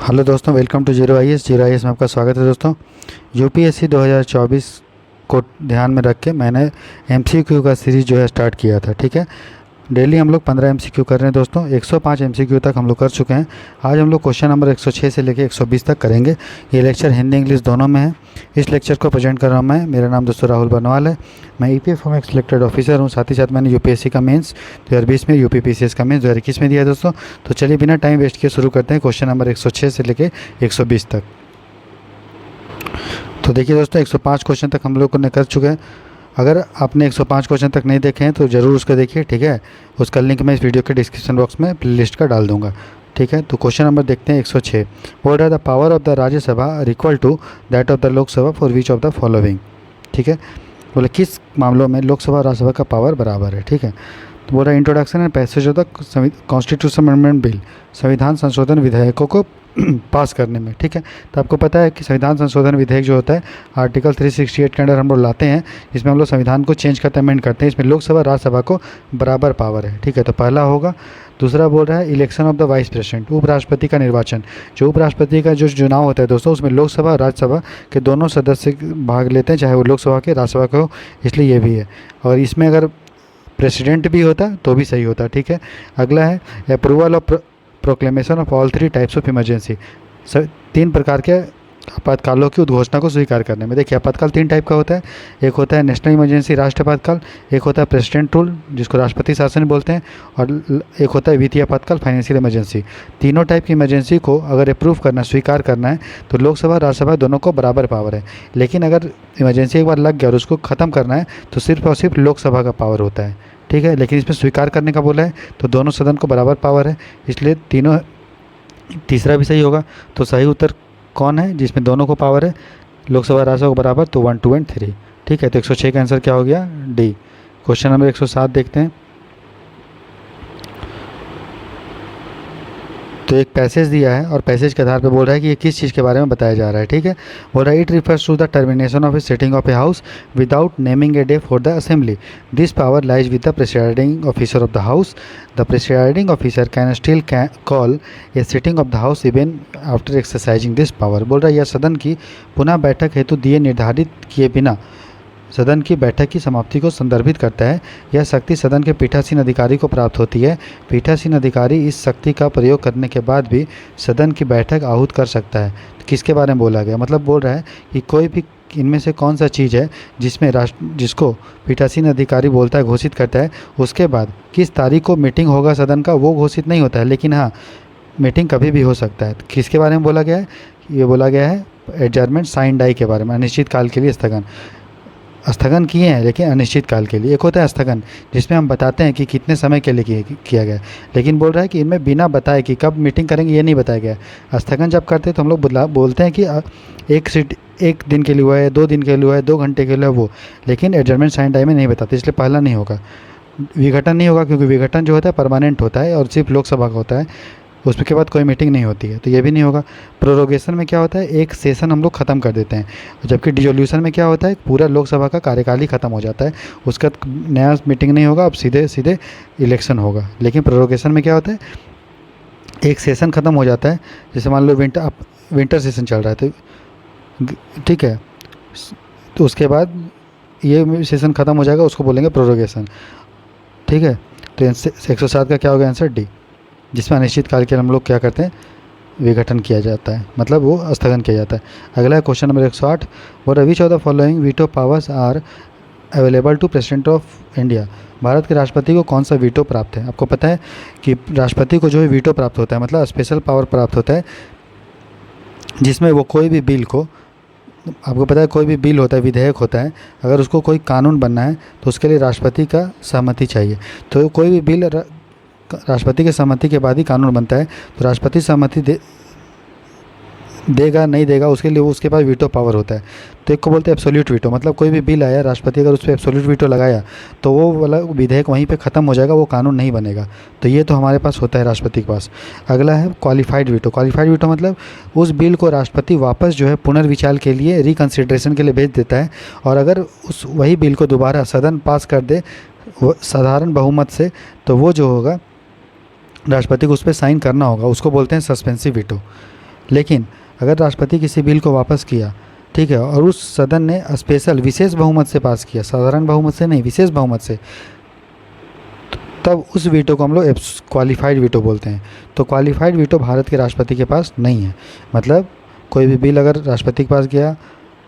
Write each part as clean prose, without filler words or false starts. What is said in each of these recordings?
Hello दोस्तों, welcome to zero I S में आपका स्वागत है। दोस्तों, यूपीएससी 2024 को ध्यान में रख के मैंने एमसीक्यू का सीरीज़ जो है स्टार्ट किया था। ठीक है, डेली हम लोग 15 एमसीक्यू कर रहे हैं। दोस्तों, 105 एमसीक्यू तक हम लोग कर चुके हैं। आज हम लोग क्वेश्चन नंबर 106 से लेकर 120 तक करेंगे। ये लेक्चर हिंदी इंग्लिश दोनों में है। इस लेक्चर को प्रेजेंट कर रहा हूँ मैं। मेरा नाम दोस्तों राहुल बनवाल है। मैं ईपीएफ में एक सिलेक्टेड ऑफिसर हूँ। साथ ही साथ मैंने यूपीएससी का मेंस 2020 में, यूपी पीसीएस का मेंस 2021 में दिया है। दोस्तों, तो चलिए बिना टाइम वेस्ट किए शुरू करते हैं क्वेश्चन नंबर 106 से लेकर 120 तक। तो देखिए दोस्तों, 105 क्वेश्चन तक हम लोग ने कर चुके हैं। अगर आपने 105 क्वेश्चन तक नहीं देखे हैं तो ज़रूर उसको देखिए। ठीक है, उसका लिंक मैं इस वीडियो के डिस्क्रिप्शन बॉक्स में प्लेलिस्ट का डाल दूंगा। ठीक है, तो क्वेश्चन नंबर देखते हैं 106। बोल रहा है the power of the Rajya Sabha are equal to that of the Lok Sabha for which of the following. ठीक है, बोले किस मामलों में लोकसभा और राज्यसभा का पावर बराबर है। ठीक है, तो बोल रहा है introduction and passage of the constitution amendment bill, संविधान संशोधन विधेयकों को पास करने में। ठीक है, तो आपको पता है कि संविधान संशोधन विधेयक जो होता है आर्टिकल 368 के अंडर हम लोग लाते हैं, जिसमें हम लोग संविधान को चेंज करते हैं, अमेंड करते हैं। इसमें लोकसभा राज्यसभा को बराबर पावर है। ठीक है, तो पहला होगा। दूसरा बोल रहा है election of the vice president, उपराष्ट्रपति का निर्वाचन। जो उपराष्ट्रपति का जो चुनाव होता है दोस्तों, उसमें लोकसभा और राज्यसभा के दोनों सदस्य भाग लेते हैं, चाहे वो लोकसभा के राज्यसभा के हो, इसलिए ये भी है। और इसमें अगर प्रेसिडेंट भी होता तो भी सही होता। ठीक है, अगला है approval of proclamation of all 3 types of emergency, 3 प्रकार के आपातकालों की उद्घोषणा को स्वीकार करने में। देखिए, आपातकाल 3 टाइप का होता है। एक होता है नेशनल इमरजेंसी, राष्ट्रीय आपातकाल। एक होता है प्रेसिडेंट रूल, जिसको राष्ट्रपति शासन बोलते हैं। और एक होता है वित्तीय आपातकाल, फाइनेंशियल इमरजेंसी। तीनों टाइप की इमरजेंसी को अगर अप्रूव करना, स्वीकार करना है, तो लोकसभा राज्यसभा दोनों को बराबर पावर है। लेकिन अगर इमरजेंसी एक बार लग गया और उसको ख़त्म करना है तो सिर्फ और सिर्फ लोकसभा का पावर होता है। ठीक है, लेकिन इसमें स्वीकार करने का बोला है तो दोनों सदन को बराबर पावर है, इसलिए तीनों, तीसरा भी सही होगा। तो सही उत्तर कौन है जिसमें दोनों को पावर है, लोकसभा राज्यसभा को बराबर? तो 1, 2 और 3। ठीक है, तो 106 का आंसर क्या हो गया? डी। क्वेश्चन नंबर 107 देखते हैं। तो एक पैसेज दिया है और पैसेज के आधार पर बोल रहा है कि ये किस चीज़ के बारे में बताया जा रहा है। ठीक है, बोल रहा है it refers to the termination of a sitting of a house without naming a day for the assembly. This power lies with the presiding officer of the house. The presiding officer can still call a sitting of the house even after exercising this power. बोल रहा है यह सदन की पुनः बैठक हेतु दिए निर्धारित किए बिना सदन की बैठक की समाप्ति को संदर्भित करता है। यह शक्ति सदन के पीठासीन अधिकारी को प्राप्त होती है। पीठासीन अधिकारी इस शक्ति का प्रयोग करने के बाद भी सदन की बैठक आहूत कर सकता है। तो किसके बारे में बोला गया? मतलब बोल रहा है कि कोई भी इनमें से कौन सा चीज़ है जिसको पीठासीन अधिकारी बोलता है, घोषित करता है, उसके बाद किस तारीख को मीटिंग होगा सदन का वो घोषित नहीं होता है, लेकिन हाँ मीटिंग कभी भी हो सकता है। तो किसके बारे में बोला गया है? ये बोला गया है एडजर्नमेंट साइन डाई के बारे में, अनिश्चित काल के लिए स्थगन किए हैं लेकिन अनिश्चित काल के लिए। एक होता है स्थगन, जिसमें हम बताते हैं कि कितने समय के लिए किया गया, लेकिन बोल रहा है कि इनमें बिना बताए कि कब मीटिंग करेंगे ये नहीं बताया गया। स्थगन जब करते हैं तो हम लोग बोलते हैं कि एक दिन के लिए हुआ है, 2 दिन के लिए हुआ है, 2 घंटे के लिए वो, लेकिन एडजर्नमेंट साइन टाइम में नहीं बताते, इसलिए पहला नहीं होगा। विघटन नहीं होगा, क्योंकि विघटन जो होता है परमानेंट होता है और सिर्फ लोकसभा का होता है, उसके बाद कोई मीटिंग नहीं होती है, तो ये भी नहीं होगा। प्रोरोगेशन में क्या होता है? एक सेशन हम लोग ख़त्म कर देते हैं, जबकि डिसोल्यूशन में क्या होता है? पूरा लोकसभा का कार्यकाल ही ख़त्म हो जाता है, उसका नया मीटिंग नहीं होगा, अब सीधे सीधे इलेक्शन होगा। लेकिन प्रोरोगेशन में क्या होता है? एक सेशन ख़त्म हो जाता है, जैसे मान लो विंटर सेशन चल रहा है, तो ठीक है, तो उसके बाद ये सेशन ख़त्म हो जाएगा, उसको बोलेंगे प्रोरोगेशन। ठीक है, तो 107 का क्या होगा आंसर? डी, जिसमें अनिश्चित काल के हम लोग क्या करते हैं? विघटन किया जाता है, मतलब वो स्थगन किया जाता है। अगला है क्वेश्चन नंबर 108। और which of the following veto powers are available to president of India. Bharat के राष्ट्रपति को कौन सा वीटो प्राप्त है? आपको पता है कि राष्ट्रपति को जो है वीटो प्राप्त होता है, मतलब स्पेशल पावर प्राप्त होता है, जिसमें वो कोई भी बिल को, आपको पता है कोई भी बिल होता है, विधेयक होता है, अगर उसको कोई कानून बनना है तो उसके लिए राष्ट्रपति का सहमति चाहिए। तो कोई भी बिल राष्ट्रपति के सहमति के बाद ही कानून बनता है, तो राष्ट्रपति सहमति देगा नहीं देगा उसके लिए उसके पास वीटो पावर होता है। तो एक को बोलते हैं एब्सोल्यूट वीटो, मतलब कोई भी बिल आया, राष्ट्रपति अगर उस पर एब्सोल्यूट वीटो लगाया तो वो वाला विधेयक वहीं पे ख़त्म हो जाएगा, वो कानून नहीं बनेगा। तो ये तो हमारे पास होता है राष्ट्रपति के पास। अगला है क्वालिफाइड वीटो। क्वालिफाइड वीटो मतलब उस बिल को राष्ट्रपति वापस जो है पुनर्विचार के लिए, रिकन्सिडरेशन के लिए भेज देता है, और अगर वही बिल को दोबारा सदन पास कर दे साधारण बहुमत से, तो वो जो होगा राष्ट्रपति को उस पर साइन करना होगा, उसको बोलते हैं सस्पेंसिव वीटो। लेकिन अगर राष्ट्रपति किसी बिल को वापस किया, ठीक है, और उस सदन ने स्पेशल विशेष बहुमत से पास किया, साधारण बहुमत से नहीं, विशेष बहुमत से, तब उस वीटो को हम लोग क्वालिफाइड वीटो बोलते हैं। तो क्वालिफाइड वीटो भारत के राष्ट्रपति के पास नहीं है। मतलब कोई भी बिल अगर राष्ट्रपति के पास गया,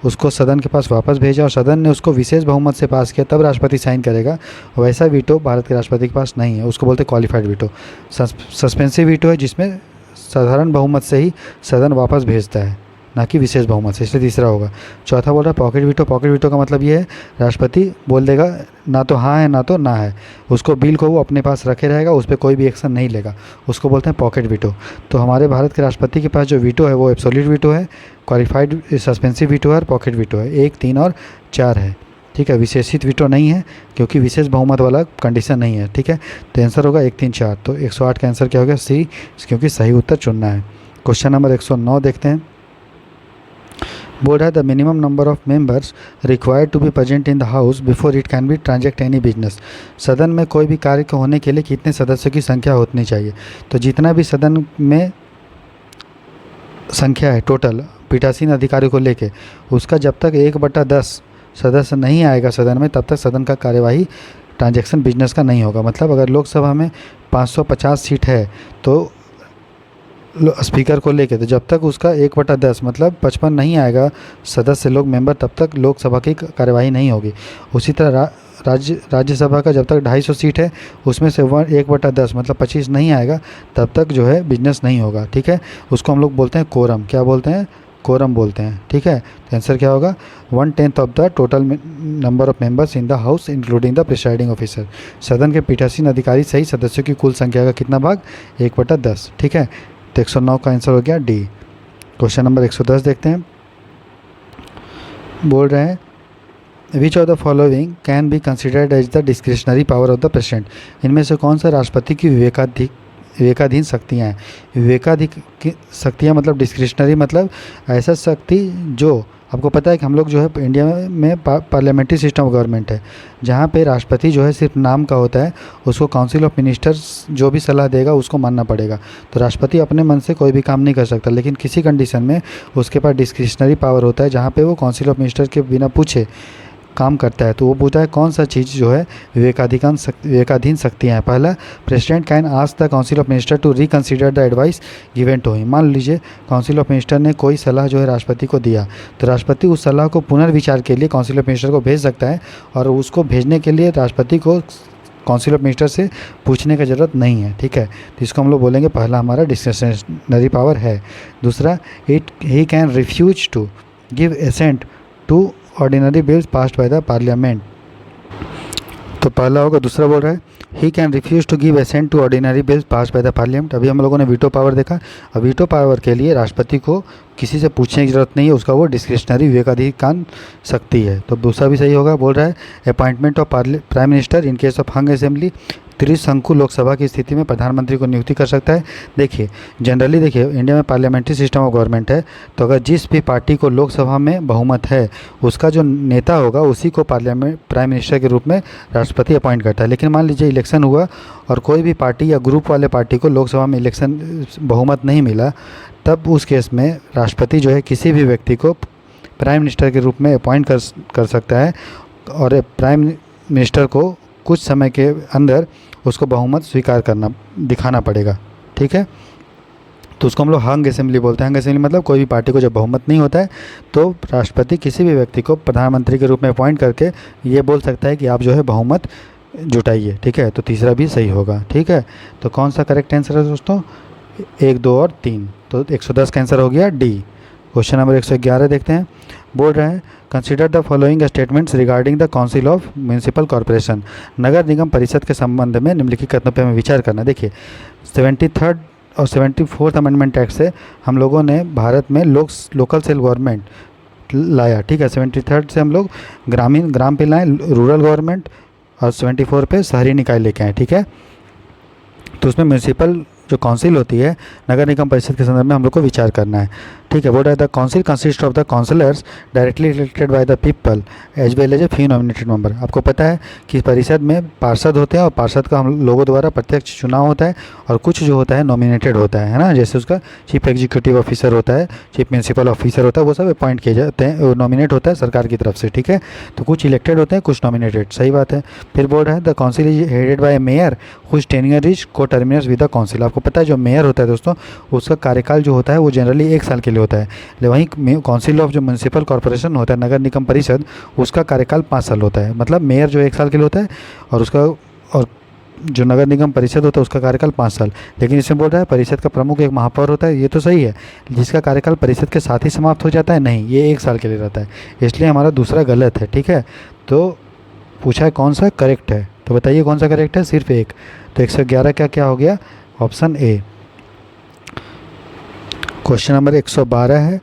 उसको सदन के पास वापस भेजा और सदन ने उसको विशेष बहुमत से पास किया, तब राष्ट्रपति साइन करेगा, वैसा वीटो भारत के राष्ट्रपति के पास नहीं है, उसको बोलते हैं क्वालिफाइड वीटो। सस्पेंसिव वीटो है जिसमें साधारण बहुमत से ही सदन वापस भेजता है, ना कि विशेष बहुमत से, इसलिए तीसरा होगा। चौथा बोल रहा है पॉकेट वीटो। पॉकेट वीटो का मतलब ये है राष्ट्रपति बोल देगा ना तो हाँ है ना तो ना है, उसको बिल को वो अपने पास रखे रहेगा, उस पर कोई भी एक्शन नहीं लेगा, उसको बोलते हैं पॉकेट वीटो। तो हमारे भारत के राष्ट्रपति के पास जो वीटो है वो एब्सोल्यूट वीटो है, क्वालिफाइड सस्पेंसिव वीटो है और पॉकेट वीटो है। 1, 3 और 4 है, ठीक है। विशेषित वीटो नहीं है क्योंकि विशेष बहुमत वाला कंडीशन नहीं है, ठीक है। तो आंसर होगा 1, 3, 4। तो 108 का आंसर क्या हो गया? सी, क्योंकि सही उत्तर चुनना है। क्वेश्चन नंबर 109 देखते हैं। बोल रहा है the minimum number of members required to be present in the house before it can be transact any business. सदन में कोई भी कार्य को होने के लिए कितने सदस्यों की संख्या होनी चाहिए? तो जितना भी सदन में संख्या है टोटल पीठासीन अधिकारी को लेके, उसका जब तक 1/10 सदस्य नहीं आएगा सदन में, तब तक सदन का कार्यवाही ट्रांजैक्शन बिजनेस का नहीं होगा। मतलब अगर लोकसभा में 550 सीट है तो स्पीकर को लेके, तो जब तक उसका 1/10 मतलब 55 नहीं आएगा सदस्य लोग मेंबर, तब तक लोकसभा की कार्यवाही नहीं होगी। उसी तरह राज्यसभा का जब तक 250 सीट है, उसमें से 1/10 मतलब 25 नहीं आएगा, तब तक जो है बिजनेस नहीं होगा, ठीक है। उसको हम लोग बोलते हैं कोरम। क्या बोलते हैं? कोरम बोलते हैं, ठीक है। तो आंसर क्या होगा? 1/10 of the total number of members in the house including the presiding officer. सदन के पीठासीन अधिकारी सही सदस्यों की कुल संख्या का कितना भाग? 1/10, ठीक है। तो 109 का आंसर हो गया डी। क्वेश्चन नंबर 110 देखते हैं। बोल रहे हैं which of the following can be considered as the discretionary power of the president. इनमें से कौन सा राष्ट्रपति की विवेकाधीन शक्तियाँ हैं? विवेकाधीन शक्तियाँ मतलब डिस्क्रिशनरी मतलब ऐसा शक्ति जो आपको पता है कि हम लोग जो है इंडिया में पार्लियामेंट्री सिस्टम ऑफ गवर्नमेंट है, जहाँ पे राष्ट्रपति जो है सिर्फ नाम का होता है, उसको काउंसिल ऑफ मिनिस्टर्स जो भी सलाह देगा उसको मानना पड़ेगा। तो राष्ट्रपति अपने मन से कोई भी काम नहीं कर सकता, लेकिन किसी कंडीशन में उसके पास डिस्क्रिशनरी पावर होता है, जहाँ पे वो काउंसिल ऑफ मिनिस्टर के बिना पूछे काम करता है। तो वो पूछा है कौन सा चीज़ जो है विवेकाधीन शक्तियाँ हैं। पहला, president can ask the council of minister to reconsider the advice given to him. मान लीजिए काउंसिल ऑफ मिनिस्टर ने कोई सलाह जो है राष्ट्रपति को दिया, तो राष्ट्रपति उस सलाह को पुनर्विचार के लिए काउंसिल ऑफ मिनिस्टर को भेज सकता है, और उसको भेजने के लिए राष्ट्रपति को काउंसिल ऑफ मिनिस्टर से पूछने की ज़रूरत नहीं है, ठीक है। तो इसको हम लोग बोलेंगे पहला हमारा डिस्क्रिशनरी पावर है। दूसरा, he can refuse to give assent to ordinary bills passed by the parliament. तो पहला होगा। दूसरा बोल रहा है he can refuse to give assent to ordinary bills passed by the parliament. अभी हम लोगों ने वीटो पावर देखा। अब वीटो पावर के लिए राष्ट्रपति को किसी से पूछने की जरूरत नहीं है, उसका वो डिस्क्रिशनरी विवेकाधीन शक्ति है। तो दूसरा भी सही होगा। बोल रहा है appointment of prime minister in case of hung assembly. त्रिशंकु लोकसभा की स्थिति में प्रधानमंत्री को नियुक्ति कर सकता है। देखिए जनरली देखिए इंडिया में पार्लियामेंट्री सिस्टम ऑफ गवर्नमेंट है, तो अगर जिस भी पार्टी को लोकसभा में बहुमत है, उसका जो नेता होगा उसी को प्राइम मिनिस्टर के रूप में राष्ट्रपति अपॉइंट करता है। लेकिन मान लीजिए इलेक्शन हुआ और कोई भी पार्टी या ग्रुप वाले पार्टी को लोकसभा में इलेक्शन बहुमत नहीं मिला, तब उस केस में राष्ट्रपति जो है किसी भी व्यक्ति को प्राइम मिनिस्टर के रूप में अपॉइंट कर सकता है, और प्राइम मिनिस्टर को कुछ समय के अंदर उसको बहुमत स्वीकार दिखाना पड़ेगा, ठीक है। तो उसको हम लोग हंग असेंबली बोलते हैं। हंग असेंबली मतलब कोई भी पार्टी को जब बहुमत नहीं होता है तो राष्ट्रपति किसी भी व्यक्ति को प्रधानमंत्री के रूप में अपॉइंट करके ये बोल सकता है कि आप जो है बहुमत जुटाइए, ठीक है। तो तीसरा भी सही होगा, ठीक है। तो कौन सा करेक्ट आंसर है दोस्तों? 1, 2 और 3। तो 110 का आंसर हो गया डी। क्वेश्चन नंबर 111 देखते हैं। बोल रहे हैं consider the following statements regarding the council of municipal corporation. नगर निगम परिषद के संबंध में निम्नलिखित कथनों पर हमें विचार करना। देखिए 73rd और 74th अमेंडमेंट एक्ट से हम लोगों ने भारत में लोकल सेल्फ गवर्नमेंट लाया, ठीक है। 73rd से हम लोग ग्राम पे लाए रूरल गवर्नमेंट, और 74 पे शहरी निकाय लेके आए, ठीक है। तो उसमें म्यूनिसिपल जो काउंसिल होती है नगर निगम परिषद के संदर्भ में हम लोग को विचार करना है। ठीक है, बोल रहा है the council consist of the councillors directly elected by the people as well as a few nominated member. आपको पता है कि परिषद में पार्षद होते हैं और पार्षद का हम लोगों द्वारा प्रत्यक्ष चुनाव होता है और कुछ जो होता है नॉमिनेटेड होता है ना, जैसे उसका चीफ एग्जीक्यूटिव ऑफिसर होता है, चीफ म्यूनसिपल ऑफिसर होता है, वो सब अपॉइंट किए जाते हैं, वो नॉमिनेट होता है सरकार की तरफ से। ठीक है, तो कुछ इलेक्टेड होते हैं, कुछ नॉमिनेटेड, सही बात है। फिर बोल रहा है the council is headed by mayor whose tenure is coterminous with the council. आपको पता है जो मेयर होता है दोस्तों, उसका कार्यकाल जो होता है वो जनरली 1 साल के लिए होता है, वहीं काउंसिल ऑफ जो म्यूनसिपल कॉर्पोरेशन होता है नगर निगम परिषद, उसका कार्यकाल 5 साल होता है। मतलब मेयर जो 1 साल के लिए होता है और जो नगर निगम परिषद होता है उसका कार्यकाल 5 साल। लेकिन इसमें बोल रहा है परिषद का प्रमुख एक महापौर होता है, ये तो सही है, जिसका कार्यकाल परिषद के साथ ही समाप्त हो जाता है, नहीं, ये 1 साल के लिए रहता है, इसलिए हमारा दूसरा गलत है। ठीक है, तो पूछा है कौन सा करेक्ट है, तो बताइए कौन सा करेक्ट है, सिर्फ एक। तो 111 क्या हो गया, ऑप्शन ए। क्वेश्चन नंबर 112 है,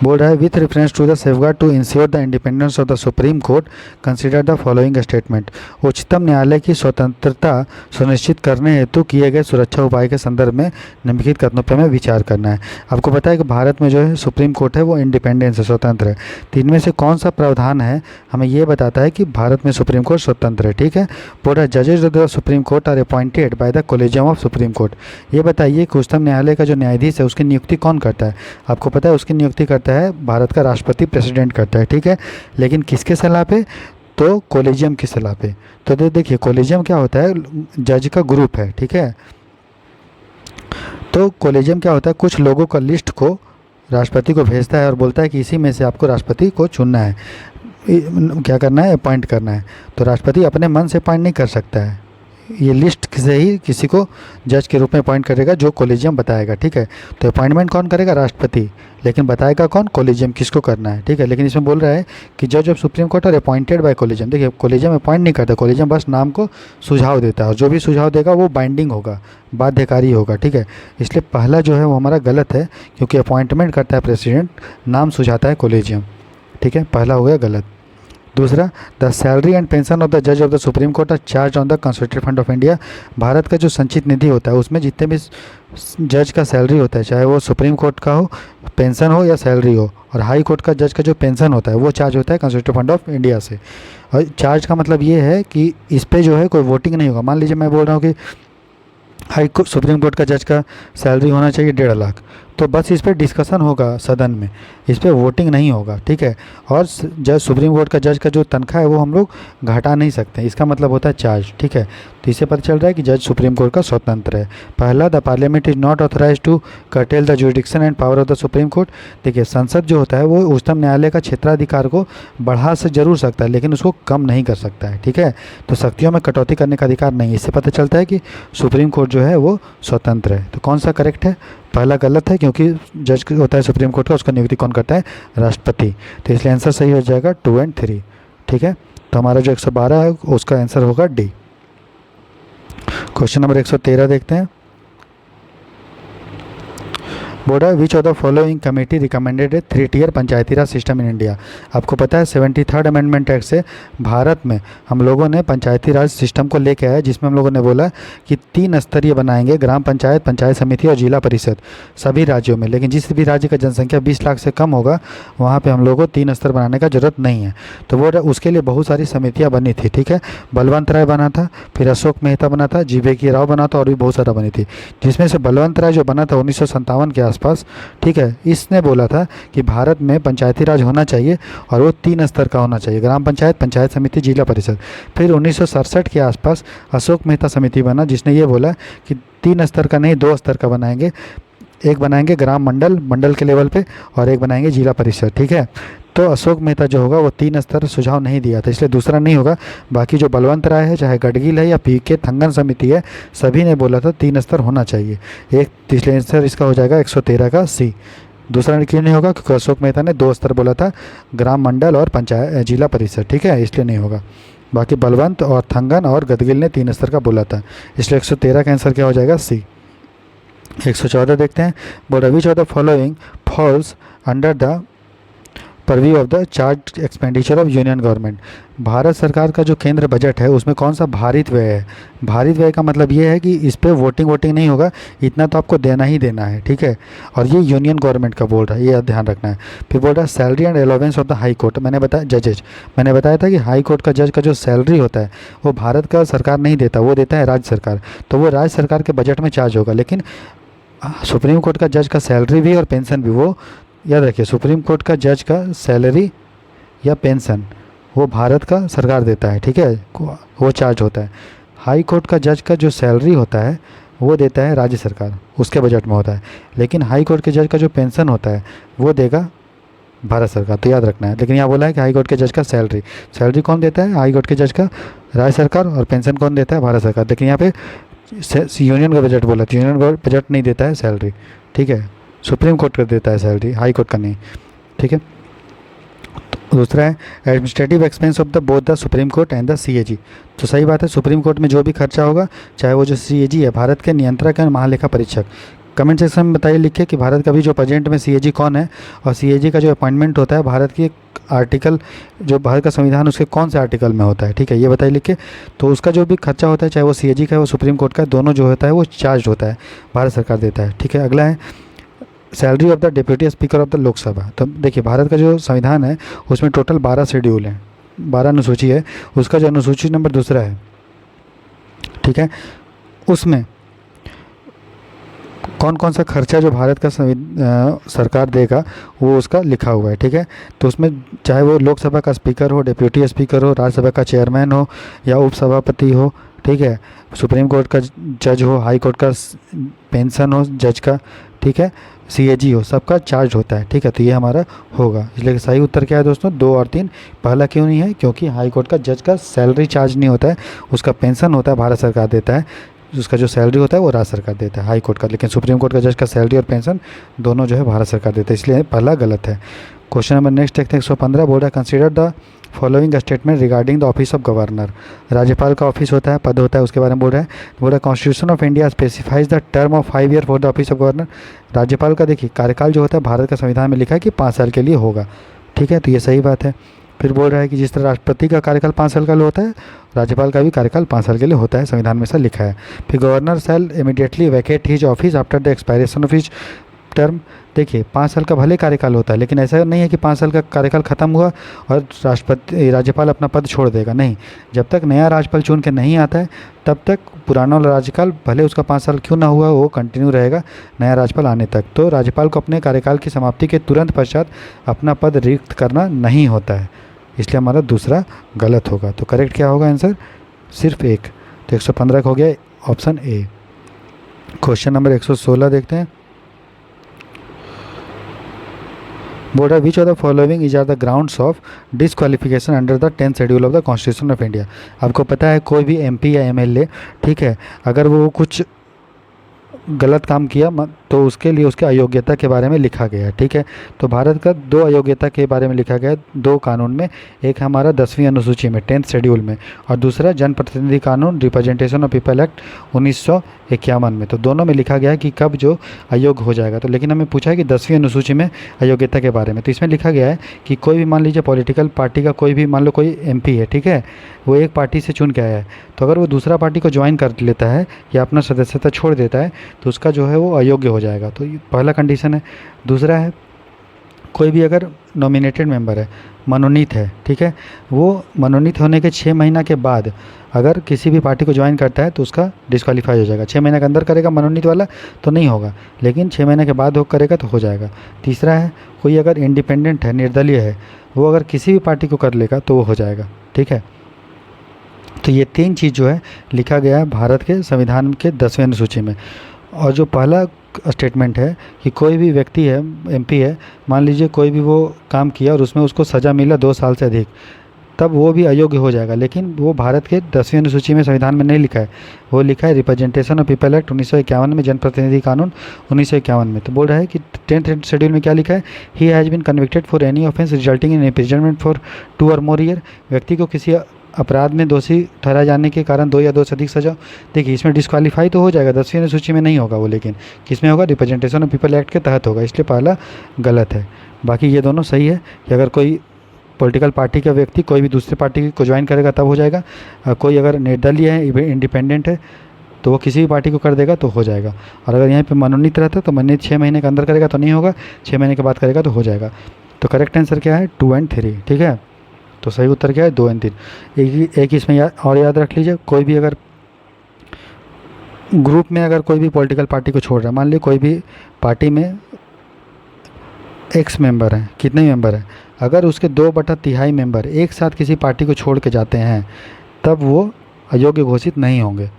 बोल रहा है with reference to the safeguard to ensure the independence of the supreme court consider the following statement. उच्चतम न्यायालय की स्वतंत्रता सुनिश्चित करने हेतु किए गए सुरक्षा उपाय के संदर्भ में निम्नलिखित कथनों पर हमें विचार करना है। आपको पता है कि भारत में जो है सुप्रीम कोर्ट है वो इंडिपेंडेंस है, स्वतंत्र है। तो इनमें से कौन सा प्रावधान है हमें ये बताता है कि भारत में सुप्रीम कोर्ट स्वतंत्र है। ठीक है, बोल रहा है जजेज of the supreme court are appointed by the collegium of supreme court. ये बताइए कि उच्चतम न्यायालय का जो न्यायाधीश है उसकी नियुक्ति कौन करता है। आपको पता है उसकी नियुक्ति करता है भारत का राष्ट्रपति, प्रेसिडेंट करता है। ठीक है, लेकिन किसके सलाह पे, तो कोलेजियम की सलाह पे। तो देखिए कोलेजियम क्या होता है, जज का ग्रुप है। ठीक है, तो कोलेजियम क्या होता है, कुछ लोगों का लिस्ट को राष्ट्रपति को भेजता है और बोलता है कि इसी में से आपको राष्ट्रपति को चुनना है, क्या करना है, अपॉइंट करना है। तो राष्ट्रपति अपने मन से अपॉइंट नहीं कर सकता है, ये लिस्ट से ही किसी को जज के रूप में अपॉइंट करेगा जो कोलेजियम बताएगा। ठीक है, तो अपॉइंटमेंट कौन करेगा, राष्ट्रपति, लेकिन बताएगा कौन, कोलेजियम किसको करना है। ठीक है, लेकिन इसमें बोल रहा है कि जज ऑफ सुप्रीम कोर्ट और अपॉइंटेड बाय कोलेजियम। देखिए कोलेजियम अपॉइंट नहीं करता, कोलेजियम बस नाम को सुझाव देता है और जो भी सुझाव देगा वो बाइंडिंग होगा, बाध्यकारी होगा। ठीक है, इसलिए पहला जो है वो हमारा गलत है, क्योंकि अपॉइंटमेंट करता है प्रेसिडेंट, नाम सुझाता है कोलेजियम। ठीक है, पहला हो गया गलत। दूसरा, the salary and pension of the जज of the supreme court are charge on the consolidated fund of India. Bharat का जो संचित निधि होता है उसमें जितने भी जज का सैलरी होता है, चाहे वो सुप्रीम कोर्ट का हो, पेंशन हो या सैलरी हो, और हाई कोर्ट का जज का जो पेंशन होता है वो चार्ज होता है कंसोलिडेटेड फंड ऑफ इंडिया से। और चार्ज का मतलब ये है कि इस पर जो है कोई वोटिंग नहीं होगा। मान लीजिए मैं बोल रहा हूँ कि हाई कोर्ट सुप्रीम कोर्ट का जज का सैलरी होना चाहिए 1.5 लाख, तो बस इस पर डिस्कशन होगा सदन में, इस पर वोटिंग नहीं होगा। ठीक है, और जज सुप्रीम कोर्ट का जज का जो तनख्वाह है वो हम लोग घटा नहीं सकते, इसका मतलब होता है चार्ज। ठीक है, तो इससे पता चल रहा है कि जज सुप्रीम कोर्ट का स्वतंत्र है। पहला, the parliament is not authorise to curtail the jurisdiction and power of the supreme court. देखिए संसद जो होता है वो उच्चतम न्यायालय का क्षेत्राधिकार को बढ़ा से जरूर सकता है, लेकिन उसको कम नहीं कर सकता है। ठीक है, तो शक्तियों में कटौती करने का अधिकार नहीं। इससे पता चलता है कि सुप्रीम कोर्ट जो है वो स्वतंत्र है। तो कौन सा करेक्ट है, पहला गलत है, क्योंकि जज होता है सुप्रीम कोर्ट का, उसका नियुक्ति कौन करता है, राष्ट्रपति। तो इसलिए आंसर सही हो जाएगा 2 और 3। ठीक है, तो हमारा जो 112 है उसका आंसर होगा डी। क्वेश्चन नंबर 113 देखते हैं। Board which of the following committee recommended A 3-tier Panchayati Raj system in India. आपको पता है 73rd अमेंडमेंट एक्ट से भारत में हम लोगों ने पंचायती राज सिस्टम को लेके आया, जिसमें हम लोगों ने बोला कि 3 स्तरीय बनाएंगे, ग्राम पंचायत, पंचायत समिति और जिला परिषद सभी राज्यों में। लेकिन जिस भी राज्य का जनसंख्या 20 लाख से कम होगा वहाँ पर हम लोगों को 3 स्तर बनाने का जरूरत नहीं है। तो वो उसके लिए बहुत सारी समितियाँ बनी थी। ठीक है, बलवंत राय बना था, फिर अशोक मेहता बना था, GV राव बना था, और भी बहुत सारा बनी थी। जिसमें से बलवंत राय जो बना था 1957 के आसपास, ठीक है, इसने बोला था कि भारत में पंचायती राज होना चाहिए और वो 3 स्तर का होना चाहिए, ग्राम पंचायत, पंचायत समिति, जिला परिषद। फिर 1967 के आसपास अशोक मेहता समिति बना, जिसने ये बोला कि 3 स्तर का नहीं 2 स्तर का बनाएंगे, एक बनाएंगे ग्राम मंडल के लेवल पे और एक बनाएंगे जिला परिषद। ठीक है, तो अशोक मेहता जो होगा वो 3 स्तर सुझाव नहीं दिया था, इसलिए दूसरा नहीं होगा। बाकी जो बलवंत राय है, चाहे गडगिल है या PK थंगन समिति है, सभी ने बोला था 3 स्तर होना चाहिए। इसलिए आंसर इसका हो जाएगा 113 का C। दूसरा क्यों नहीं होगा, क्योंकि अशोक मेहता ने 2 स्तर बोला था, ग्राम मंडल और पंचायत जिला परिषद। ठीक है, इसलिए नहीं होगा। बाकी बलवंत और थंगन और गदगिल ने 3 स्तर का बोला था, इसलिए 113 का आंसर क्या हो जाएगा, C। 114 देखते हैं। Board which of the following falls under the purview of the charge expenditure of union government. Bharat सरकार का जो केंद्र बजट है उसमें कौन सा भारित व्यय है। भारित व्यय का मतलब ये है कि इस पे वोटिंग नहीं होगा, इतना तो आपको देना ही देना है, ठीक है। और ये यूनियन गवर्नमेंट का बोल रहा है, ये ध्यान रखना है। फिर बोल रहा है salary and allowance of the high court. मैंने बताया जजेज, मैंने बताया था कि हाई कोर्ट का जज का जो सैलरी होता है वो भारत का सरकार नहीं देता, वो देता है राज्य सरकार, तो वो राज्य सरकार के बजट में चार्ज होगा। लेकिन सुप्रीम कोर्ट का जज का सैलरी भी और पेंशन भी, वो याद रखिए, सुप्रीम कोर्ट का जज का सैलरी या पेंशन वो भारत का सरकार देता है, ठीक है, वो चार्ज होता है। हाई कोर्ट का जज का जो सैलरी होता है वो देता है राज्य सरकार, उसके बजट में होता है। लेकिन हाई कोर्ट के जज का जो पेंशन होता है वो देगा भारत सरकार, तो याद रखना है। लेकिन यहाँ बोला है कि हाई कोर्ट के जज का सैलरी कौन देता है, हाई कोर्ट के जज का राज्य सरकार, और पेंशन कौन देता है, भारत सरकार। लेकिन यहाँ पे यूनियन का बजट बोला, तो यूनियन का बजट नहीं देता है सैलरी, ठीक है, सुप्रीम कोर्ट का देता है सैलरी, हाई कोर्ट का नहीं, ठीक है। तो दूसरा है administrative expense of the both the supreme court and the CAG. तो सही बात है, सुप्रीम कोर्ट में जो भी खर्चा होगा, चाहे वो जो सीएजी है, भारत के नियंत्रक और महालेखा परीक्षक। कमेंट सेक्शन में बताइए, लिखिए कि भारत का भी जो प्रेजेंट में सीएजी कौन है, और सीएजी का जो अपॉइंटमेंट होता है भारत की आर्टिकल, जो भारत का संविधान उसके कौन से आर्टिकल में होता है, ठीक है, ये बताइए लिख के। तो उसका जो भी खर्चा होता है, चाहे वो सीएजी का है वो सुप्रीम कोर्ट का, दोनों जो होता है वो चार्ज होता है, भारत सरकार देता है, ठीक है। अगला है salary of the deputy speaker of the Lok Sabha. तो देखिए भारत का जो संविधान है उसमें टोटल 12 शेड्यूल हैं, 12 अनुसूची है, उसका जो अनुसूची नंबर दूसरा है, ठीक है, उसमें कौन कौन सा खर्चा जो भारत का सरकार देगा वो उसका लिखा हुआ है, ठीक है। तो उसमें चाहे वो लोकसभा का स्पीकर हो, डिप्यूटी स्पीकर हो, राज्यसभा का चेयरमैन हो या उपसभापति हो, ठीक है, सुप्रीम कोर्ट का जज हो, हाई कोर्ट का पेंशन हो जज का, ठीक है, सीएजी हो, सबका चार्ज होता है, ठीक है। तो ये हमारा होगा, इसलिए सही उत्तर क्या है दोस्तों, 2 और 3। पहला क्यों नहीं है, क्योंकि हाई कोर्ट का जज का सैलरी चार्ज नहीं होता है, उसका पेंशन होता है, भारत सरकार देता है, उसका जो सैलरी होता है वो राज्य सरकार देता है, हाई कोर्ट का। लेकिन सुप्रीम कोर्ट का जज का सैलरी और पेंशन दोनों जो है भारत सरकार देता है, इसलिए पहला गलत है। क्वेश्चन नंबर नेक्स्ट देखते हैं 115। बोल रहा है consider the following statement regarding the office of governor. राज्यपाल का ऑफिस होता है, पद होता है, उसके बारे में बोल रहा है constitution of India specifies the term of 5 year for the office of governor. राज्यपाल का देखिए कार्यकाल जो होता है भारत का संविधान में लिखा है कि 5 साल के लिए होगा, ठीक है, तो ये सही बात है। फिर बोल रहा है कि जिस तरह राष्ट्रपति का कार्यकाल 5 साल का होता है, राज्यपाल का भी कार्यकाल 5 साल के लिए होता है, संविधान में ऐसा लिखा है। फिर governor shall immediately vacate his office after the expiration of his term. देखिए 5 साल का भले कार्यकाल होता है, लेकिन ऐसा नहीं है कि 5 साल का कार्यकाल खत्म हुआ और राज्यपाल अपना पद छोड़ देगा, नहीं। जब तक नया राज्यपाल चुन के नहीं आता है तब तक पुराना वाला राज्यकाल भले उसका 5 साल क्यों ना हुआ वो कंटिन्यू रहेगा नया राज्यपाल आने तक। तो राज्यपाल को अपने कार्यकाल की समाप्ति के तुरंत पश्चात अपना पद रिक्त करना नहीं होता है, इसलिए हमारा दूसरा गलत होगा। तो करेक्ट क्या होगा आंसर, सिर्फ एक। तो 115 का हो गया ऑप्शन ए। क्वेश्चन नंबर 116 देखते हैं। बोल रहा है which of the following is are the grounds of disqualification under the 10th schedule of the constitution of India. आपको पता है कोई भी एमपी या एमएलए, ठीक है, अगर वो कुछ गलत काम किया तो उसके लिए उसके अयोग्यता के बारे में लिखा गया है, ठीक है। तो भारत का 2 अयोग्यता के बारे में लिखा गया है 2 कानून में, एक हमारा 10वीं अनुसूची में 10th शेड्यूल में, और दूसरा जनप्रतिनिधि कानून रिप्रेजेंटेशन ऑफ पीपल एक्ट 1951 में। तो दोनों में लिखा गया है कि कब जो अयोग्य हो जाएगा। तो लेकिन हमें पूछा है कि 10वीं अनुसूची में अयोग्यता के बारे में, तो इसमें लिखा गया है कि कोई भी मान लीजिए पॉलिटिकल पार्टी का कोई भी, मान लो कोई एमपी है, ठीक है, वो एक पार्टी से चुन के आया है, तो अगर वो दूसरा पार्टी को ज्वाइन कर लेता है या अपना सदस्यता छोड़ देता है तो उसका जो है वो अयोग्य हो जाएगा। तो ये पहला कंडीशन है। दूसरा है कोई भी अगर नॉमिनेटेड मेंबर है, मनोनीत है, ठीक है, वो मनोनीत होने के 6 महीना के बाद अगर किसी भी पार्टी को ज्वाइन करता है तो उसका डिस्क्वालीफाई हो जाएगा। 6 महीने के अंदर करेगा मनोनीत वाला तो नहीं होगा, लेकिन 6 महीने के बाद वो करेगा तो हो जाएगा। तीसरा है कोई अगर इंडिपेंडेंट है, निर्दलीय है, वो अगर किसी भी पार्टी को कर लेगा तो वो हो जाएगा, ठीक है। तो ये 3 चीज़ जो है लिखा गया है भारत के संविधान के 10वें अनुसूची में। और जो पहला स्टेटमेंट है कि कोई भी व्यक्ति है, एमपी है, मान लीजिए कोई भी वो काम किया और उसमें उसको सज़ा मिला 2 साल से अधिक, तब वो भी अयोग्य हो जाएगा। लेकिन वो भारत के 10वीं अनुसूची में संविधान में नहीं लिखा है, वो लिखा है रिप्रेजेंटेशन ऑफ पीपल एक्ट 1951 में, जनप्रतिनिधि कानून 1951 में। तो बोल रहा है कि 10th शेड्यूल में क्या लिखा है, he has been convicted for any offence resulting in imprisonment for 2 और मोर ईयर। व्यक्ति को किसी अपराध में दोषी ठहराए जाने के कारण 2 या 2 से अधिक सजा। देखिए इसमें डिस्क्वालीफाई तो हो जाएगा, 10वीं अनुसूची में नहीं होगा वो, लेकिन किस में होगा, रिप्रेजेंटेशन ऑफ पीपल एक्ट के तहत होगा, इसलिए पहला गलत है। बाकी ये दोनों सही है कि अगर कोई पॉलिटिकल पार्टी का व्यक्ति कोई भी दूसरी पार्टी को ज्वाइन करेगा तब हो जाएगा, कोई अगर निर्दलीय है, इंडिपेंडेंट है, तो वो किसी भी पार्टी को कर देगा तो हो जाएगा। और अगर यहाँ पे मनोनीत रहता है तो मनोनीत 6 महीने के अंदर करेगा तो नहीं होगा, 6 महीने के बाद करेगा तो हो जाएगा। तो करेक्ट आंसर क्या है, 2 और 3, ठीक है। तो सही उत्तर क्या है, 2 और 3। एक इसमें और याद रख लीजिए, कोई भी अगर ग्रुप में अगर कोई भी पॉलिटिकल पार्टी को छोड़ रहा है, मान लीजिए कोई भी पार्टी में एक्स मेंबर हैं, कितने मेंबर हैं, अगर उसके 2/3 मेंबर एक साथ किसी पार्टी को छोड़ के जाते हैं तब वो अयोग्य घोषित नहीं होंगे।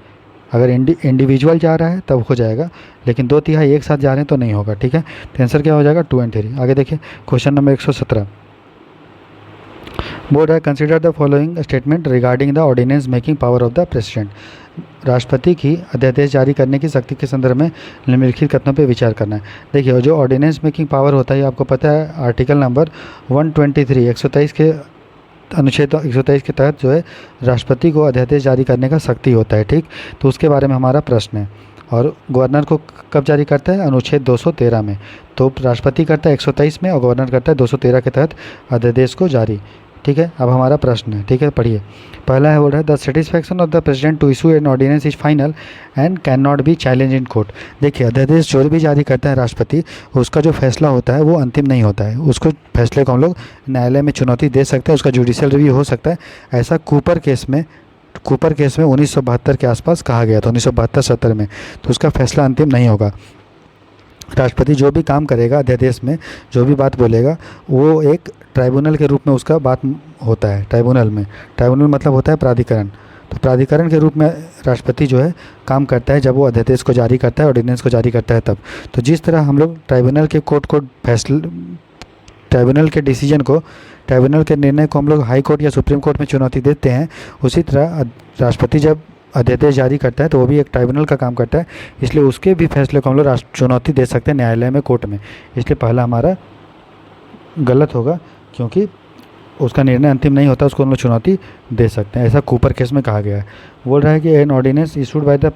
अगर इंडिविजुअल जा रहा है तब हो जाएगा, लेकिन 2/3 एक साथ जा रहे हैं तो नहीं होगा, ठीक है। तो आंसर क्या हो जाएगा, 2 और 3। आगे देखिए क्वेश्चन नंबर 117। बोर्ड है, consider the following statement regarding the ordinance making power of the president. राष्ट्रपति की अध्यादेश जारी करने की शक्ति के संदर्भ में निम्नलिखित कथनों पर विचार करना है। देखिए जो ऑर्डिनेंस मेकिंग पावर होता है आपको पता है, आर्टिकल नंबर 123 123 के अनुच्छेद 123 के तहत जो है राष्ट्रपति को अध्यादेश जारी करने का शक्ति होता है, ठीक। तो उसके बारे में हमारा प्रश्न है। और गवर्नर को कब जारी करता है, अनुच्छेद 213 में। तो राष्ट्रपति करता है 123 में और गवर्नर करता है 213 के तहत अध्यादेश को जारी, ठीक है। अब हमारा प्रश्न है, ठीक है, पढ़िए। पहला है, बोल रहा है the satisfaction of the president to issue an ordinance is final and can not be challenge in court. देखिए अध्यादेश जो भी जारी करता है राष्ट्रपति, उसका जो फैसला होता है वो अंतिम नहीं होता है, उसको फैसले को हम लोग न्यायालय में चुनौती दे सकते हैं, उसका जुडिशियल रिव्यू हो सकता है। ऐसा कूपर केस में 1972 के आसपास कहा गया था, 1972-70 में, तो उसका फैसला अंतिम नहीं होगा। राष्ट्रपति जो भी काम करेगा अध्यादेश में, जो भी बात बोलेगा, वो एक ट्राइब्यूनल के रूप में उसका बात होता है। ट्राइब्यूनल में, ट्राइब्यूनल मतलब होता है प्राधिकरण। तो प्राधिकरण के रूप में राष्ट्रपति जो है काम करता है जब वो अध्यादेश को जारी करता है, ऑर्डिनेंस को जारी करता है तब। तो जिस तरह हम लोग ट्राइब्यूनल के ट्राइब्यूनल के डिसीजन को, ट्राइब्यूनल के निर्णय को हम लोग हाई कोर्ट या सुप्रीम कोर्ट में चुनौती देते हैं, उसी तरह राष्ट्रपति जब अध्यादेश जारी करता है तो वो भी एक ट्राइब्यूनल का काम करता है, इसलिए उसके भी फैसले को हम लोग चुनौती दे सकते हैं न्यायालय में, कोर्ट में। इसलिए पहला हमारा गलत होगा, क्योंकि उसका निर्णय अंतिम नहीं होता, उसको हम लोग चुनौती दे सकते हैं, ऐसा कूपर केस में कहा गया है। बोल रहा है कि an ordinance issued by the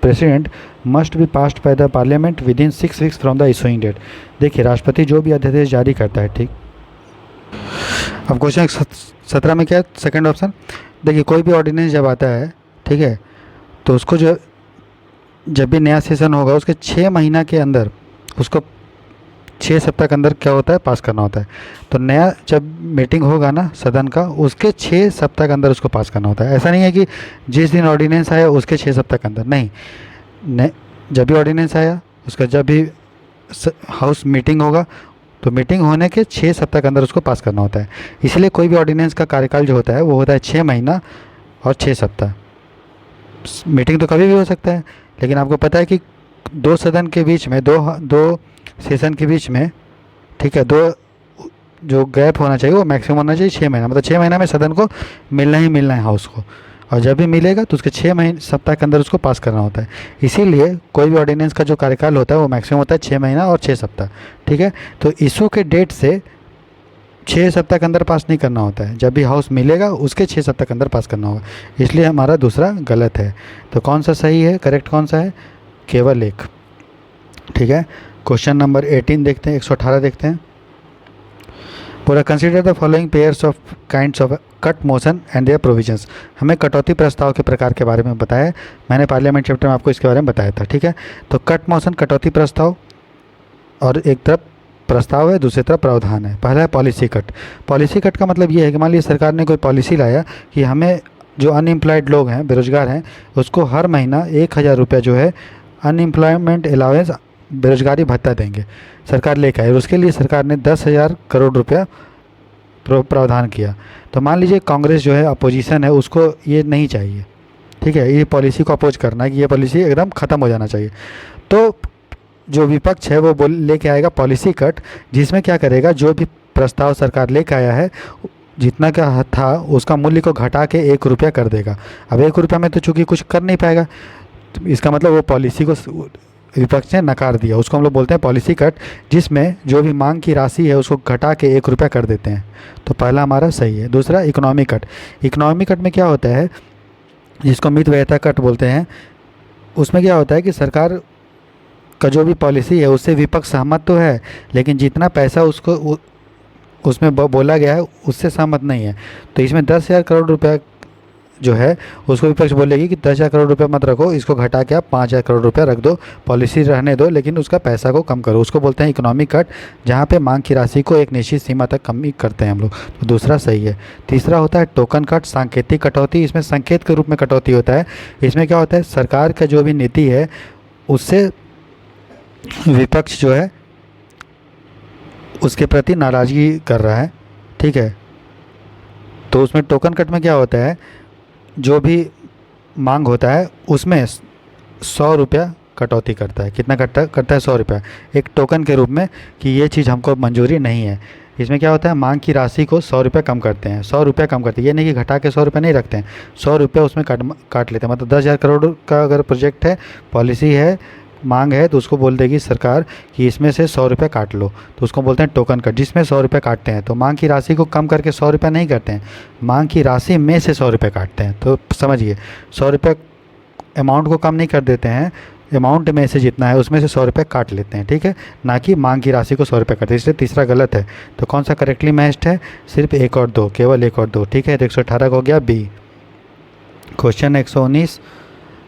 president must be passed by the parliament within 6 weeks from the issuing date. देखिए राष्ट्रपति जो भी अध्यादेश जारी करता है, ठीक। अब क्वेश्चन 17 में क्या है, सेकंड ऑप्शन। देखिए कोई भी ऑर्डिनेंस जब आता है, ठीक है, तो उसको जब भी नया सेशन होगा उसके 6 महीना के अंदर, उसको 6 सप्ताह के अंदर क्या होता है, पास करना होता है। तो नया जब मीटिंग होगा ना सदन का, उसके 6 सप्ताह के अंदर उसको पास करना होता है। ऐसा नहीं है कि जिस दिन ऑर्डिनेंस आया उसके 6 सप्ताह के अंदर, नहीं, जब भी ऑर्डिनेंस आया उसका जब भी हाउस मीटिंग होगा तो मीटिंग होने के 6 सप्ताह के अंदर उसको पास करना होता है। इसलिए कोई भी ऑर्डिनेंस का कार्यकाल जो होता है वो होता है 6 महीना और 6 सप्ताह। मीटिंग तो कभी भी हो सकता है, लेकिन आपको पता है कि 2 सदन के बीच में, दो सेशन के बीच में, ठीक है, 2 जो गैप होना चाहिए वो मैक्सिमम होना चाहिए 6 महीना। मतलब 6 महीना में सदन को मिलना ही मिलना है हाउस को, और जब भी मिलेगा तो उसके 6 सप्ताह के अंदर उसको पास करना होता है। इसीलिए कोई भी ऑर्डिनेंस का जो कार्यकाल होता है वो मैक्सिमम होता है 6 महीना और 6 सप्ताह, ठीक है। तो इशू के डेट से 6 सप्ताह के अंदर पास नहीं करना होता है, जब भी हाउस मिलेगा उसके 6 सप्ताह के अंदर पास करना होगा। इसलिए हमारा दूसरा गलत है। तो कौन सा सही है, करेक्ट कौन सा है, केवल एक, ठीक है। क्वेश्चन नंबर 18 देखते हैं, 118 देखते हैं। पूरा consider the following pairs of kinds of cut motion and their provisions. हमें कटौती प्रस्ताव के प्रकार के बारे में बताया है, मैंने पार्लियामेंट चैप्टर में आपको इसके बारे में बताया था, ठीक है। तो कट मोशन कटौती प्रस्ताव, और एक तरफ प्रस्ताव है, दूसरी तरफ प्रावधान है। पहला है पॉलिसी कट। पॉलिसी कट का मतलब ये है कि मान लीजिए सरकार ने कोई पॉलिसी लाया कि हमें जो अनएम्प्लॉयड लोग हैं, बेरोजगार हैं, उसको हर महीना 1000 रुपये जो है अनएम्प्लॉयमेंट अलाउंस, बेरोजगारी भत्ता देंगे, सरकार लेकर आई। और उसके लिए सरकार ने 10,000 करोड़ रुपया प्रावधान किया। तो मान लीजिए कांग्रेस जो है, अपोजिशन है, उसको ये नहीं चाहिए, ठीक है, ये पॉलिसी को अपोज करना है कि ये पॉलिसी एकदम ख़त्म हो जाना चाहिए। तो जो विपक्ष है वो लेके आएगा पॉलिसी कट, जिसमें क्या करेगा, जो भी प्रस्ताव सरकार लेके आया है जितना का था उसका मूल्य को घटा के 1 रुपया कर देगा। अब 1 रुपया में तो चूँकि कुछ कर नहीं पाएगा, तो इसका मतलब वो पॉलिसी को विपक्ष ने नकार दिया, उसको हम लोग बोलते हैं पॉलिसी कट, जिसमें जो भी मांग की राशि है उसको घटा के 1 रुपया कर देते हैं। तो पहला हमारा सही है। दूसरा इकोनॉमी कट। इकोनॉमी कट में क्या होता है, जिसको मित व्ययता कट बोलते हैं, उसमें क्या होता है कि सरकार का जो भी पॉलिसी है उससे विपक्ष सहमत तो है, लेकिन जितना पैसा उसको उसमें बोला गया है उससे सहमत नहीं है। तो इसमें 10,000 करोड़ रुपया जो है उसको विपक्ष बोलेगी कि 10,000 करोड़ रुपया मत रखो, इसको घटा के आप 5,000 करोड़ रुपया रख दो, पॉलिसी रहने दो, लेकिन उसका पैसा को कम करो। उसको बोलते हैं इकोनॉमिक कट, जहाँ पे मांग की राशि को एक निश्चित सीमा तक कम करते हैं हम लोग। तो दूसरा सही है। तीसरा होता है टोकन कट, सांकेतिक कटौती। इसमें संकेत के रूप में कटौती होता है। इसमें क्या होता है, सरकार का जो भी नीति है उससे विपक्ष जो है उसके प्रति नाराज़गी कर रहा है, ठीक है। तो उसमें टोकन कट में क्या होता है, जो भी मांग होता है उसमें 100 रुपया कटौती करता है। कितना करता है 100 रुपया, एक टोकन के रूप में कि ये चीज़ हमको मंजूरी नहीं है। इसमें क्या होता है, मांग की राशि को 100 रुपया कम करते हैं, 100 रुपया कम करते हैं। ये नहीं कि घटा के 100 रुपया नहीं रखते हैं, 100 रुपया उसमें काट लेते हैं। मतलब 10,000 करोड़ का अगर प्रोजेक्ट है, पॉलिसी है, मांग है, तो उसको बोल देगी सरकार कि इसमें से 100 रुपये काट लो, तो उसको बोलते हैं टोकन कट, जिसमें 100 रुपये काटते हैं। तो मांग की राशि को कम करके 100 रुपये नहीं करते हैं, मांग की राशि में से 100 रुपये काटते हैं। तो समझिए, 100 रुपये अमाउंट को कम नहीं कर देते हैं, अमाउंट में से जितना है उसमें से 100 रुपये काट लेते हैं, ठीक है, ना कि मांग की राशि को 100 रुपये काटते हैं। इसलिए तीसरा गलत है। तो कौन सा करेक्टली मैच्ड है, सिर्फ 1 और 2, केवल 1 और 2, ठीक है। 118 का हो गया बी। क्वेश्चन 119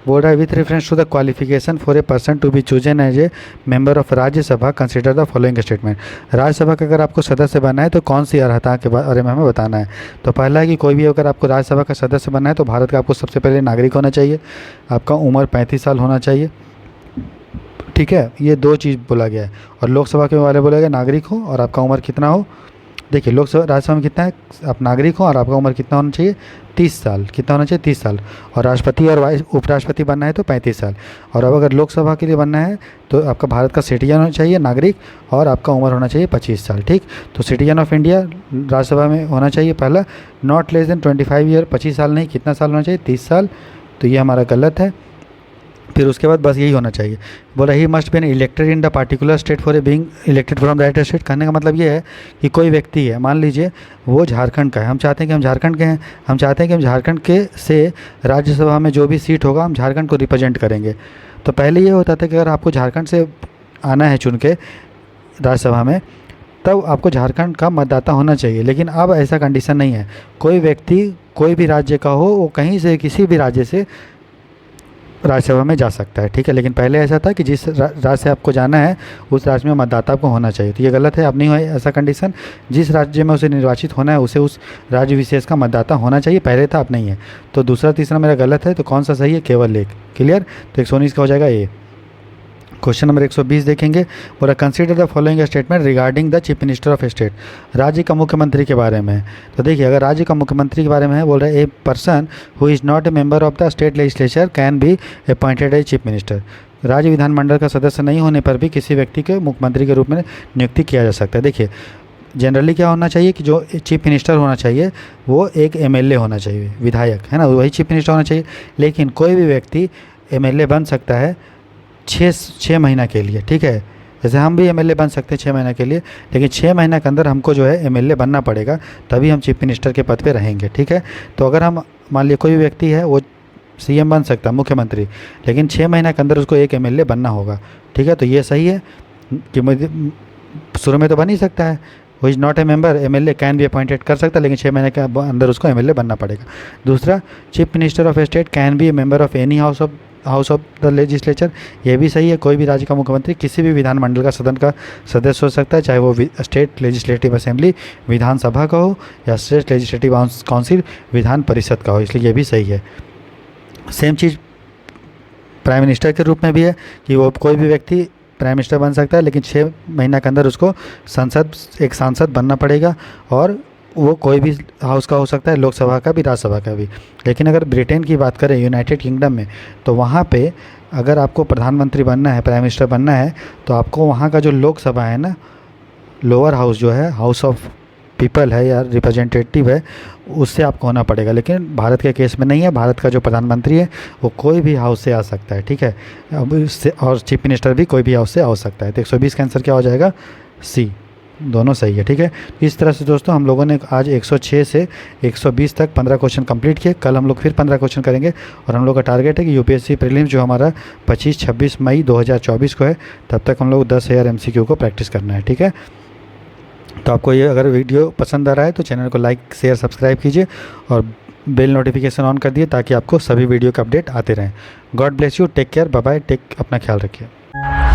बोल रहा है, with reference to the qualification for a person to be chosen as a member of Rajya Sabha consider the following statement. Rajya Sabha का अगर आपको सदस्य बनना है तो कौन सी अर्हता के बारे में हमें बताना है। तो पहला है कि कोई भी अगर आपको राज्यसभा का सदस्य बनना है तो भारत का आपको सबसे पहले नागरिक होना चाहिए, आपका उम्र 35 साल होना चाहिए, ठीक है। ये 2 चीज़ बोला गया है। और लोकसभा के वाले बोला गया नागरिक हो और आपका उम्र कितना हो। देखिए लोकसभा राज्यसभा में कितना है, आप नागरिक हो और आपका उम्र कितना होना चाहिए, 30 साल। कितना होना चाहिए, 30 साल। और राष्ट्रपति और उपराष्ट्रपति बनना है तो 35 साल। और अब अगर लोकसभा के लिए बनना है तो आपका भारत का सिटीजन होना चाहिए, नागरिक, और आपका उम्र होना चाहिए 25 साल, ठीक। तो सिटीजन ऑफ इंडिया राज्यसभा में होना चाहिए पहला, नॉट लेस देन 25 ईयर, 25 साल नहीं, कितना साल होना चाहिए, 30 साल। तो ये हमारा गलत है। फिर उसके बाद बस यही होना चाहिए। बोला he must been elected in the particular state for a being elected from that state. कहने का मतलब ये है कि कोई व्यक्ति है, मान लीजिए वो झारखंड का है, हम चाहते हैं कि हम झारखंड के हैं, हम चाहते हैं कि हम झारखंड के से राज्यसभा में जो भी सीट होगा हम झारखंड को रिप्रेजेंट करेंगे। तो पहले ये होता था कि अगर आपको झारखंड से आना है चुन के राज्यसभा में, तब आपको झारखंड का मतदाता होना चाहिए। लेकिन अब ऐसा कंडीशन नहीं है, कोई व्यक्ति कोई भी राज्य का हो, वो कहीं से किसी भी राज्य से राज्यसभा में जा सकता है, ठीक है। लेकिन पहले ऐसा था कि जिस राज्य से आपको जाना है उस राज्य में मतदाता आपको होना चाहिए। तो ये गलत है, अब नहीं हो ऐसा कंडीशन। जिस राज्य में उसे निर्वाचित होना है उसे उस राज्य विशेष का मतदाता होना चाहिए, पहले था अब नहीं है। तो दूसरा तीसरा मेरा गलत है। तो कौन सा सही है, केवल 1। क्लियर। तो 119 का हो जाएगा ए। क्वेश्चन नंबर 120 देखेंगे। बोला consider the following statement regarding the chief minister of state. राज्य का मुख्यमंत्री के बारे में। तो देखिए अगर राज्य का मुख्यमंत्री के बारे में है, बोल रहे a person who is not a member of the state legislature can be appointed as chief minister. राज्य विधानमंडल का सदस्य नहीं होने पर भी किसी व्यक्ति के मुख्यमंत्री के रूप में नियुक्ति किया जा सकता है। देखिए जनरली क्या होना चाहिए कि जो चीफ मिनिस्टर होना चाहिए वो एक एमएलए होना चाहिए, विधायक है ना, वही चीफ मिनिस्टर होना चाहिए। लेकिन कोई भी व्यक्ति एमएलए बन सकता है 6 महीना के लिए, ठीक है। जैसे हम भी एमएलए बन सकते हैं 6 महीना के लिए, लेकिन 6 महीना के अंदर हमको जो है एमएलए बनना पड़ेगा, तभी हम चीफ मिनिस्टर के पद पे रहेंगे, ठीक है। तो अगर हम मान लीजिए कोई भी व्यक्ति है वो सीएम बन सकता है, मुख्यमंत्री, लेकिन 6 महीना के अंदर उसको एक एमएलए बनना होगा, ठीक है। तो ये सही है कि मुझे शुरू में तो बन ही सकता है, वो is not a member, MLA can be appointed कर सकता है, लेकिन 6 महीने के अंदर उसको एमएलए बनना पड़ेगा। दूसरा, chief minister of state can be A member of any house of the legislature. ये भी सही है, कोई भी राज्य का मुख्यमंत्री किसी भी विधानमंडल का सदन का सदस्य हो सकता है, चाहे वो स्टेट लेजिस्लेटिव असेंबली विधानसभा का हो या state legislative council Vidhan Parishad का हो, इसलिए ये भी सही है। सेम चीज़ प्राइम मिनिस्टर के रूप में भी है कि वो कोई भी व्यक्ति प्राइम मिनिस्टर बन सकता है, लेकिन 6 महीना के अंदर उसको एक सांसद बनना पड़ेगा, और वो कोई भी हाउस का हो सकता है, लोकसभा का भी, राज्यसभा का भी। लेकिन अगर ब्रिटेन की बात करें, यूनाइटेड किंगडम में, तो वहाँ पे अगर आपको प्रधानमंत्री बनना है, प्राइम मिनिस्टर बनना है, तो आपको वहाँ का जो लोकसभा है ना, लोअर हाउस जो है, हाउस ऑफ पीपल है या रिप्रेजेंटेटिव है उससे आपको होना पड़ेगा, लेकिन भारत के केस में नहीं है। भारत का जो प्रधानमंत्री है वो कोई भी हाउस से आ सकता है, ठीक है। अब इससे और चीफ मिनिस्टर भी कोई भी हाउस से आ सकता है। तो 120 का आंसर क्या हो जाएगा? सी, दोनों सही है, ठीक है। इस तरह से दोस्तों हम लोगों ने आज 106 से 120 तक 15 क्वेश्चन कंप्लीट किए। कल हम लोग फिर 15 क्वेश्चन करेंगे और हम लोग का टारगेट है कि यूपीएससी प्रीलिम्स जो हमारा 25-26 मई 2024 को है, तब तक हम लोग 10,000 MCQ को प्रैक्टिस करना है, ठीक है। तो आपको ये अगर वीडियो पसंद आ रहा है तो चैनल को लाइक शेयर सब्सक्राइब कीजिए और बेल नोटिफिकेशन ऑन कर दिए ताकि आपको सभी वीडियो के अपडेट आते रहें। God bless you, take care, bye bye, अपना ख्याल रखिए।